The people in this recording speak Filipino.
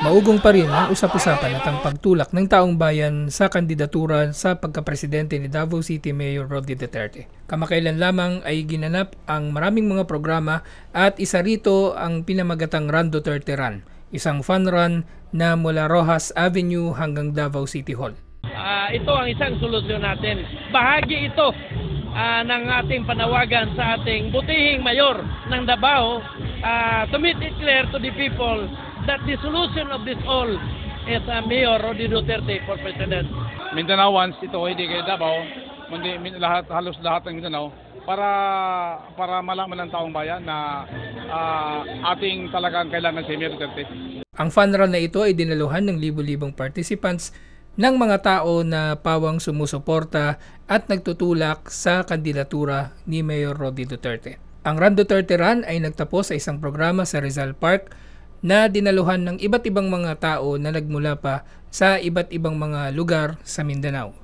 Maugong pa rin ang usap-usapan at ang pagtulak ng taong bayan sa kandidatura sa pagkapresidente ni Davao City Mayor Roddy Duterte. Kamakailan lamang ay ginanap ang maraming mga programa at isa rito ang pinamagatang Run Duterte Run, isang fun run na mula Roxas Avenue hanggang Davao City Hall. Ito ang isang solusyon natin. Bahagi ito ng ating panawagan sa ating butihing mayor ng Davao to make it clear to the people that the solution of this all is Mayor Roddy Duterte for President. Mindanaoans, ito hindi kay Davao, halos lahat ng Mindanao para malaman ng taong bayan na ating talagang kailangan si Mayor Duterte. Ang fun run na ito ay dinaluhan ng libu-libong participants ng mga tao na pawang sumusuporta at nagtutulak sa kandidatura ni Mayor Roddy Duterte. Ang Run Duterte Run ay nagtapos sa isang programa sa Rizal Park na dinaluhan ng iba't ibang mga tao na nagmula pa sa iba't ibang mga lugar sa Mindanao.